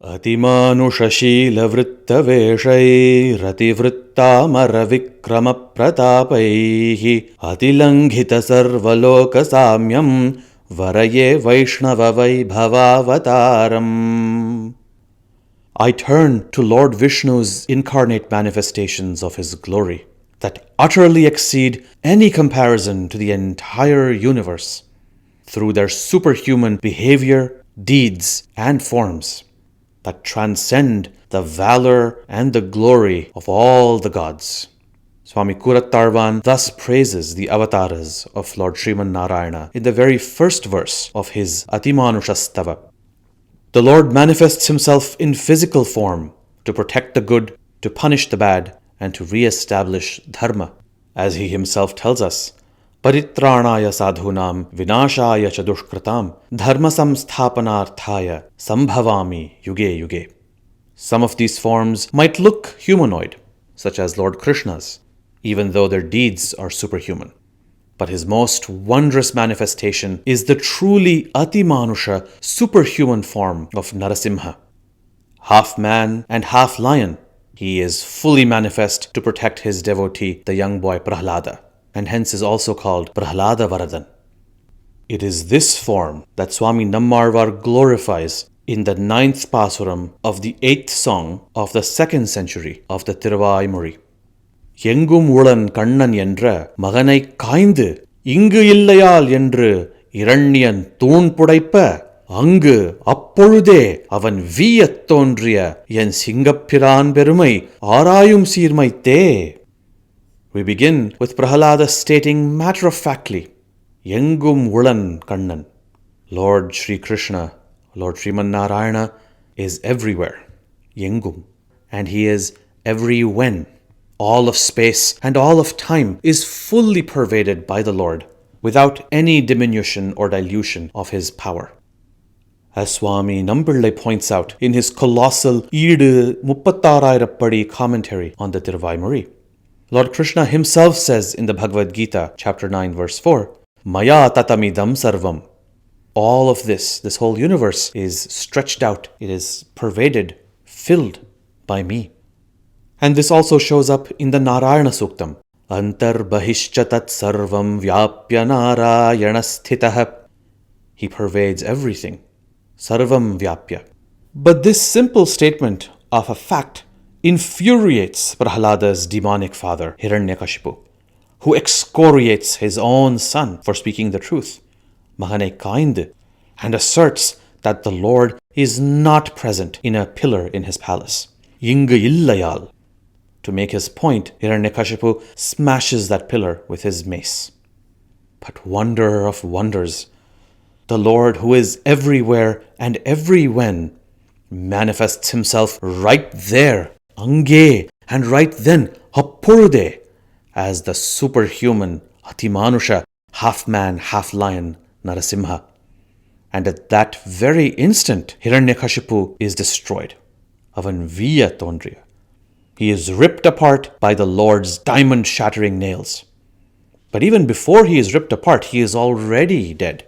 अतिमानुषशीलवृत्तवेषैरतिवृत्तामरविक्रमप्रतापैः अतिलङ्घितसर्वलोकसाम्यं वरये वैष्णववैभवावतारम्. I turn to Lord Vishnu's incarnate manifestations of his glory that utterly exceed any comparison to the entire universe through their superhuman behavior, deeds, and forms that transcend the valor and the glory of all the gods. Swami Kurattarvan thus praises the avatars of Lord Sriman Narayana in the very first verse of his Atimanushastava. The Lord manifests himself in physical form to protect the good, to punish the bad, and to re-establish dharma. As he himself tells us, Paritranaya sadhunam vinashaya cha dushkratam dharma samsthapanarthaya sambhavami yuge yuge. Some of these forms might look humanoid, such as Lord Krishna's, even though their deeds are superhuman. But his most wondrous manifestation is the truly Atimanusha, superhuman form of Narasimha. Half man and half lion, he is fully manifest to protect his devotee, the young boy Prahlada, and hence is also called Prahlada Varadan. It is this form that Swami Nammaazhwaar glorifies in the 9th Pasuram of the 8th song of the 2nd century of the Tiruvaymozhi. engum uLan kaNNan என்ற மகனை காய்ந்து இங்கு இல்லையால் என்று இரண்யன் தூண் புடைப்ப அங்கு அப்பொழுதே அவன் வீயத் தோன்றிய என் சிங்கப்பிரான் பெருமை ஆராயும் சீர்மைத்தே. We begin with Prahlada stating matter-of-factly, engum uLan kaNNan. Lord Sri Krishna, Lord Sriman Narayana is everywhere, engum, and he is every when. All of space and all of time is fully pervaded by the Lord, without any diminution or dilution of his power. As Swami Nampillai points out in his colossal Eedu Muppattarayirappadi commentary on the Tiruvaymozhi, Lord Krishna himself says in the Bhagavad Gita, chapter 9, verse 4, Maya tatamidam sarvam. All of this whole universe is stretched out, it is pervaded, filled by me. And this also shows up in the Narayana Suktam. Antar bahishcha tat sarvam vyapya narayana sthitah. He pervades everything. Sarvam vyapya. But this simple statement of a fact infuriates Prahlada's demonic father, Hiranyakashipu, who excoriates his own son for speaking the truth, Mahane Kaind, and asserts that the Lord is not present in a pillar in his palace. Inga illayal. To make his point, Hiranyakashipu smashes that pillar with his mace. But wonder of wonders, the Lord who is everywhere and every when manifests himself right there, ange, and right then, appolude, as the superhuman Atimanusha, half man, half lion, Narasimha. And at that very instant, Hiranyakashipu is destroyed. Avan viya tondriya. He is ripped apart by the Lord's diamond-shattering nails. But even before he is ripped apart, he is already dead.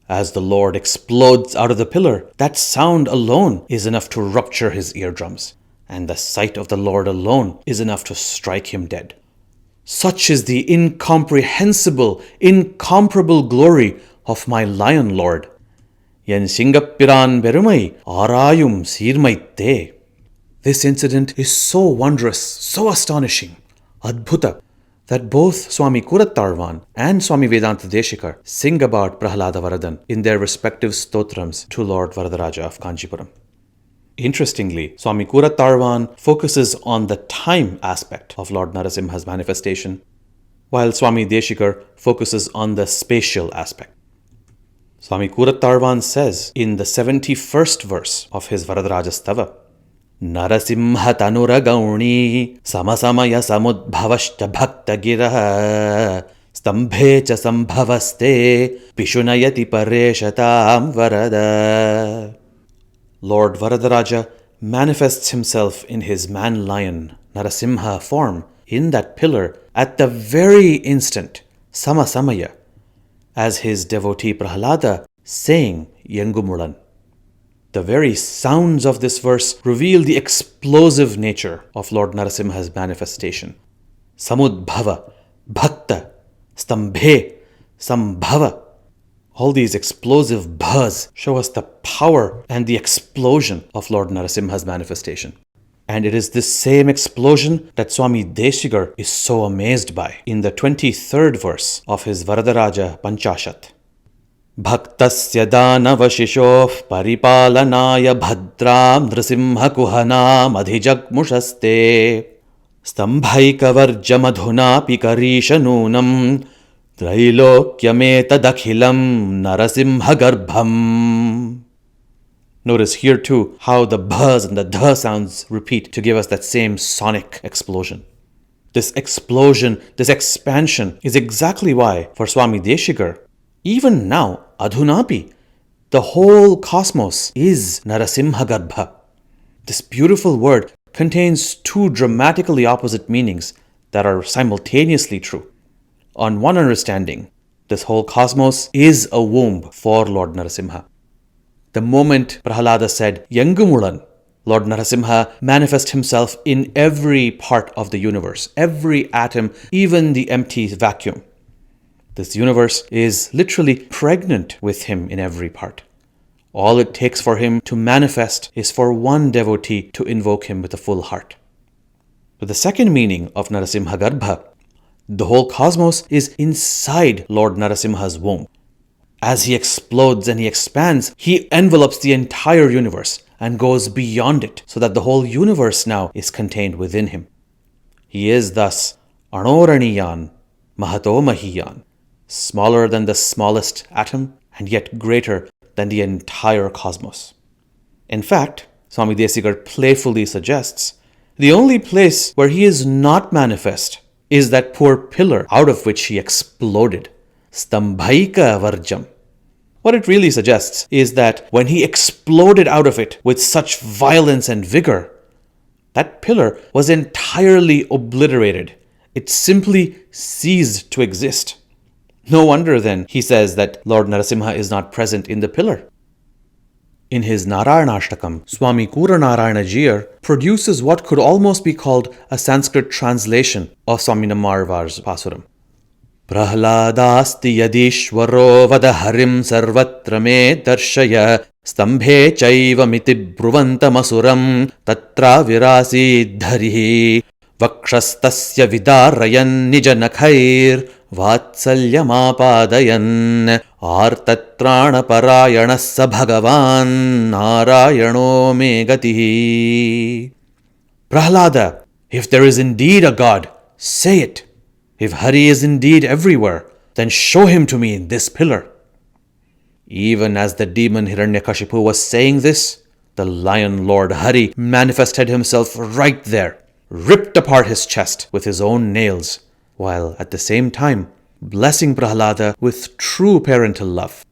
As the Lord explodes out of the pillar, that sound alone is enough to rupture his eardrums, and the sight of the Lord alone is enough to strike him dead. Such is the incomprehensible, incomparable glory of my Lion Lord. Yen Singappiran Berumai Arayum Sirmaitte. This incident is so wondrous, so astonishing, Adbhuta, that both Swami Kurattarvan and Swami Vedanta Deshikar sing about Prahlada Varadan in their respective stotrams to Lord Varadaraja of Kanchipuram. Interestingly, Swami Kurattarvan focuses on the time aspect of Lord Narasimha's manifestation, while Swami Deshikar focuses on the spatial aspect. Swami Kurattarvan says in the 71st verse of his Varadaraja Stava, Narasimha tanuragauni samasamaya samudbhavashcha bhaktagiraha stambhecha sambhavaste pishunayati pareshatam varada. Lord Varadaraja manifests himself in his man-lion Narasimha form in that pillar at the very instant, samasamaya, as his devotee Prahlada saying engum uLan. The very sounds of this verse reveal the explosive nature of Lord Narasimha's manifestation. Samudbhava, Bhakta, Stambhe, Sambhava. All these explosive bhas show us the power and the explosion of Lord Narasimha's manifestation. And it is this same explosion that Swami Deshigar is so amazed by in the 23rd verse of his Varadaraja Panchashat. Bhaktasya danavashishoh paripalanaya bhadram nrasimha kuhanam adhijagmushaste stambhaikavarjamadhunapi karishanunam Trailokyametatakhilam narasimha garbham. Notice here too how the bhas and the dha sounds repeat to give us that same sonic explosion. This explosion, this expansion is exactly why for Swami Deshigar, even now, adhunapi, the whole cosmos is Narasimha Garbha. This beautiful word contains two dramatically opposite meanings that are simultaneously true. On one understanding, this whole cosmos is a womb for Lord Narasimha. The moment Prahlada said, engum uLan, Lord Narasimha manifests himself in every part of the universe, every atom, even the empty vacuum. This universe is literally pregnant with him in every part. All it takes for him to manifest is for one devotee to invoke him with a full heart. But the second meaning of Narasimha Garbha, the whole cosmos is inside Lord Narasimha's womb. As he explodes and he expands, he envelopes the entire universe and goes beyond it so that the whole universe now is contained within him. He is thus Anoraniyan, Mahato Mahiyan, smaller than the smallest atom and yet greater than the entire cosmos. In fact, Swami Deshigar playfully suggests, the only place where he is not manifest is that poor pillar out of which he exploded. Stambhaika varjam. What it really suggests is that when he exploded out of it with such violence and vigor, that pillar was entirely obliterated. It simply ceased to exist. No wonder then he says that Lord Narasimha is not present in the pillar. In his Narayanashtakam, Swami Kuranarayana Jiyar produces what could almost be called a Sanskrit translation of Swami Nammaazhwaar's Pasuram. Prahladasti yadishvaro vadaharim sarvatra me darshaya stambhe chaiva miti bruvanta-masuram tatra virasi dharihi vakshastasya vidarayan nijanakhair vatsalyamapadayan artatrana-parayanassa bhagavan narayano me gatihi. Prahlada, if there is indeed a God, say it. If Hari is indeed everywhere, then show him to me in this pillar. Even as the demon Hiranyakashipu was saying this, the lion Lord Hari manifested himself right there, ripped apart his chest with his own nails, while at the same time blessing Prahlada with true parental love,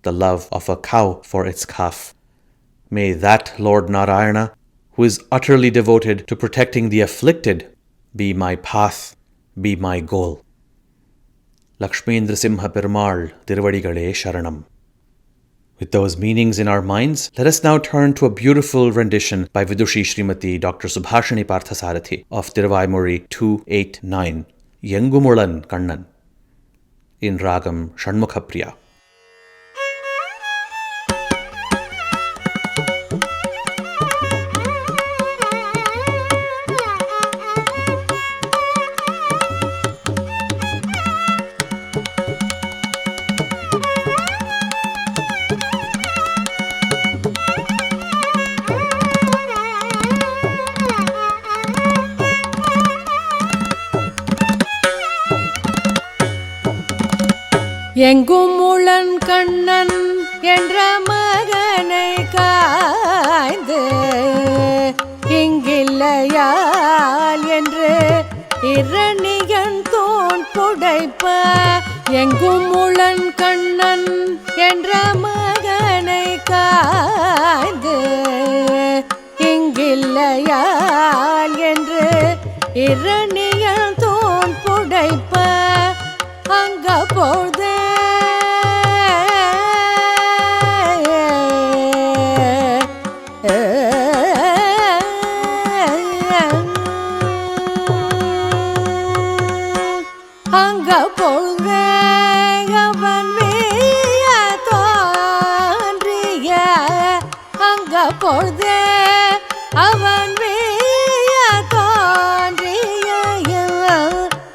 the love of a cow for its calf. May that Lord Narayana, who is utterly devoted to protecting the afflicted, be my path, be my goal. Lakshmendra Simha Perumal Tiruvadigalé Sharanam. With those meanings in our minds, let us now turn to a beautiful rendition by Vidushi Srimati Dr. Subhashini Parthasarathy of Tiruvaymozhi 2.8.9, engum uLan kaNNan, in Ragam Shanmukhapriya. engum uLan kaNNan என்ற மகனை காய்ந்து இங்கில்லையால் என்று இரணியன் தோன் புடைப்ப engum uLan kaNNan என்ற மகனை காய்ந்து இங்கில்லையால் என்று இரணியன் தோன் புடைப்ப அங்க போதே பொழுதே அவன் வீய தோன்றிய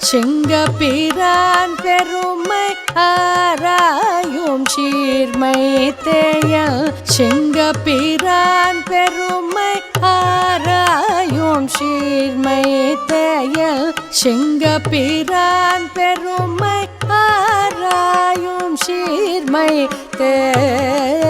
செங்கபிரான் பெருமை ஆராயும் சீர்மை தேயல் செங்கபிரான் பெருமை ஆராயும் சீர்மை தேயல் செங்கபிரான் பெருமை ஆராயும் சீர்மை தேயல்